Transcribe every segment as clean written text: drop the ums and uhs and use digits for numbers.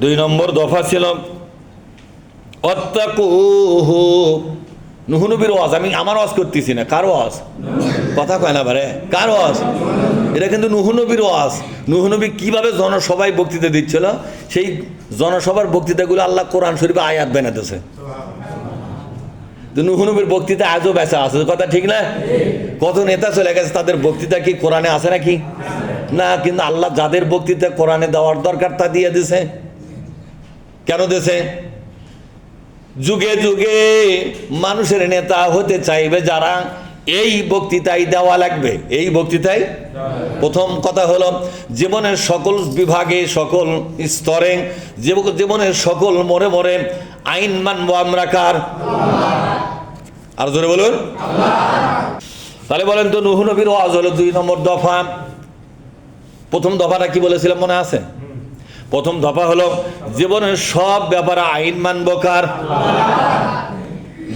2 নম্বর দফা ছিল অত্তাকুহু। নূহ নবীর ওয়াজ, আমি আমার ওয়াজ করতেছি না, কার ওয়াজ? কথা কয় না বারে, কার ওয়াজ? এটা কিন্তু নূহ নবীর ওয়াজ। নূহ নবী কিভাবে জনসভায় বক্তৃতা দিচ্ছিল, সেই জনসভার বক্তৃতাগুলো আল্লাহ কোরআন শরীফে আয়াত বানাতেছে। নূহ নবীর বক্তৃতা আজও বেঁচে আছে, কথা ঠিক না? কত নেতা চলে গেছে, তাদের বক্তৃতা কি কোরআনে আছে নাকি? না, কিন্তু আল্লাহ যাদের বক্তৃতা কোরআনে দেওয়ার দরকার তা দিয়ে দিছে। কেন দিছে? যুগে যুগে মানুষের নেতা হতে চাইবে যারা, এই বক্তৃতায় দেওয়া লাগবে, এই বক্তৃতায়। প্রথম কথা হলো জীবনের সকল বিভাগে, সকল স্তরে, জীবনের সকল মোড়ে মোড়ে আইন মানবো আমরা কার? আর জোরে বলুন। তাহলে বলেন তো, নূহ নবীর ওয়াজ হলো 2 নম্বর দফা। প্রথম দফাটা কি বলেছিলাম মনে আছে? প্রথম দফা হলো জীবনের সব ব্যাপারে আইন মানব কার?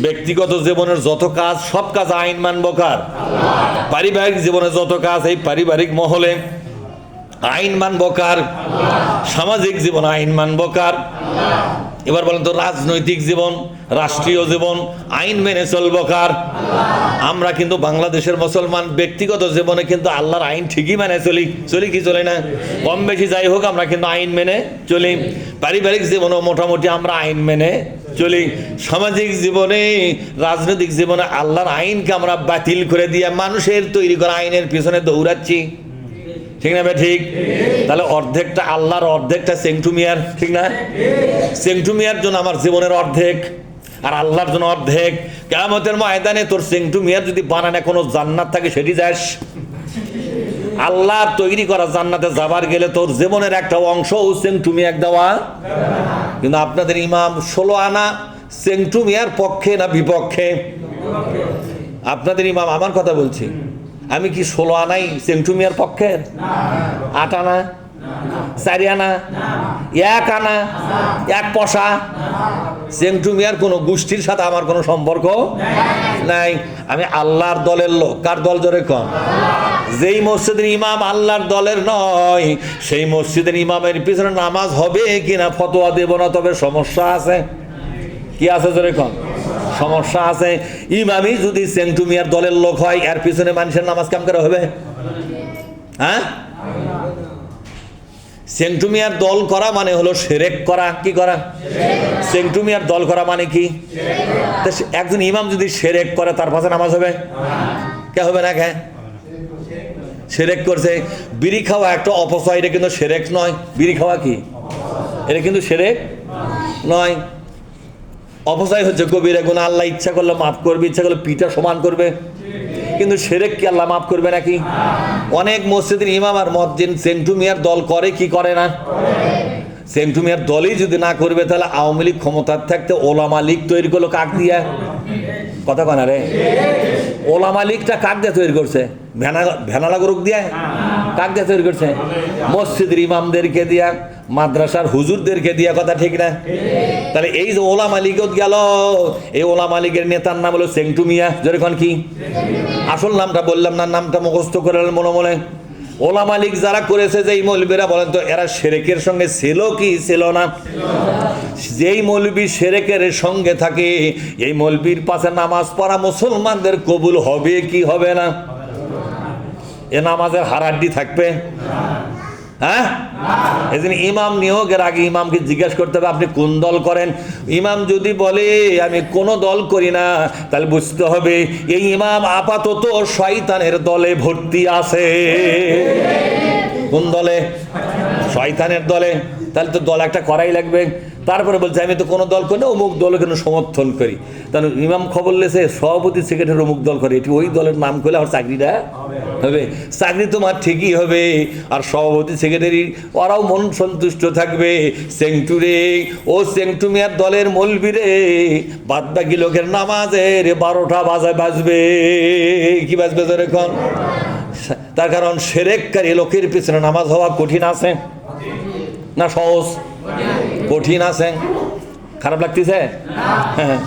ব্যক্তিগত জীবনের যত কাজ, সব কাজ আইন মানব কার? পারিবারিক জীবনের যত কাজ, এই পারিবারিক মহলে আইন মানব কার? সামাজিক জীবন আইন মানব কার? এবার বলেন তো, রাজনৈতিক জীবন, রাষ্ট্রীয় জীবন আইন মেনে চলব কার? আমরা কিন্তু বাংলাদেশের মুসলমান ব্যক্তিগত জীবনে কিন্তু আল্লাহর আইন ঠিকই মেনে চলি কি চলে না? কম বেশি যাই হোক, আমরা কিন্তু আইন মেনে চলি। পারিবারিক জীবনেও মোটামুটি আমরা আইন মেনে চলি। সামাজিক জীবনে, রাজনৈতিক জীবনে আল্লাহর আইনকে আমরা বাতিল করে দিয়ে মানুষের তৈরি করা আইনের পিছনে দৌড়াচ্ছি, ঠিক না ভাই? ঠিক। তাহলে অর্ধেকটা আল্লাহর, অর্ধেকটা সেন্টুমিয়ার, ঠিক না? সেন্টুমিয়ার জন্য আমার জীবনের অর্ধেক, আর আল্লাহর জন্য অর্ধেক। কিয়ামতের ময়দানে তোর সেন্টুমিয়ার যদি বানানে কোনো জান্নাত থাকে, সেটি যাস। আল্লাহর তৈরি করা জান্নাতে যাবার গেলে তোর জীবনের একটা অংশ সেন্টুমিয়ার দেওয়া। কিন্তু আপনাদের ইমাম 16 আনা সেন্টুমিয়ার পক্ষে না বিপক্ষে? আপনাদের ইমাম, আমার কথা বলছি, আমি কি 16 আনাই সেন্টুমিয়ার পক্ষের? 8 আনা, 4 আনা, 1 আনা, 1 পয়সা সেন্টুমিয়ার কোনো গোষ্ঠীর সাথে আমার কোনো সম্পর্ক নাই। আমি আল্লাহর দলের লোক। কার দল জোরে কন? যেই মসজিদের ইমাম আল্লাহর দলের নয়, সেই মসজিদের ইমামের পিছনে নামাজ হবে কিনা ফতোয়া দেব না, তবে সমস্যা আছে। কি আছে জোরে কন? সমস্যা আছে। ইমামই যদি সেন্টুমিয়ার দলের লোক হয়, এর পিছনে মানুষের নামাজ কাম করা হবে? হ্যাঁ, সেন্টুমিয়ার দল করা মানে হলো শিরক করা। কি করা? সেন্টুমিয়ার দল করা মানে কি? একজন ইমাম যদি শিরক করে, তার পাশে নামাজ হবে? কে হবে না? কে শিরক করছে? বিড়ি খাওয়া একটা অপচয়, এটা কিন্তু শিরক নয়। বিড়ি খাওয়া কি? এটা কিন্তু শিরক নয়। অপচয় হচ্ছে কবিরা গুনাহ। আল্লাহ ইচ্ছা করলে মাফ করবে, ইচ্ছা করলে পিঠা সমান করবে। কিন্তু শিরক কি আল্লাহ মাফ করবে নাকি? অনেক মসজিদের ইমাম আর মুয়াজ্জিন সেন্টুমিয়ার দল করে কি করে না? সেন্টুমিয়ার দলই যদি না করবে, তাহলে আওয়ামী লীগ ক্ষমতার থাকতে ওলামা লীগ তৈরি করলো কাক দিয়া? কথা কয় না রে? ওলামা লীগটা কাক দিয়ে তৈরি করছে? ভেনালা গরুক দিয়ে? কাক দিয়ে তৈরি করছে? মসজিদের ইমামদেরকে দিয়া, মাদ্রাসার হুজুরদেরকে দিয়া। কথা ঠিক না? তাহলে এই যে ওলামা লীগত গেল, এই ওলামা লীগের নেতার নাম হলো সেন্টুমিয়া। যেরকম কি আসল নামটা বললাম না, নামটা মুখস্থ করে মনে মনে। ওলামা লীগ যারা করেছে, যে মৌলবীরা, বলেন তো এরা শিরকের সঙ্গে ছিল কি ছিল না? যেই মৌলবী শিরকের সঙ্গে থাকে, এই মৌলবীর পাশে নামাজ পড়া মুসলমানদের কবুল হবে কি হবে না? এ নামাজের হারাড্ডি থাকবে? হ্যাঁ, এই জন্য ইমাম নিয়োগের আগে ইমামকে জিজ্ঞাসা করতে হবে আপনি কোন দল করেন। ইমাম যদি বলে আমি কোনো দল করি না, তাহলে বুঝতে হবে এই ইমাম আপাতত শয়তানের দলে ভর্তি আছে। কোন দলে? শয়তানের দলে। তাহলে তো দল একটা করাই লাগবে। তারপরে বলছে আমি তো কোনো দল করি না, অমুক দলে কেন সমর্থন করি। তাহলে ইমাম খবর লেছে সভাপতি সেক্রেটারি অমুক দল করে, এটি ওই দলের নাম করলে আমার চাকরিটা হবে। চাকরি তোমার ঠিকই হবে, আর সভাপতি সেক্রেটারি ওরাও মন সন্তুষ্ট থাকবে। সেন্টুরে ও সেন্টুমিয়ার দলের মৌলবীরে, বাদ বাকি লোকের নামাজের 12টা বাজবে। কি বাজবে এখন? তার কারণ শিরককারী লোকের পিছনে নামাজ হওয়া কঠিন আছে না সহজ? কঠিন আছে। খারাপ লাগতেছে? হ্যাঁ।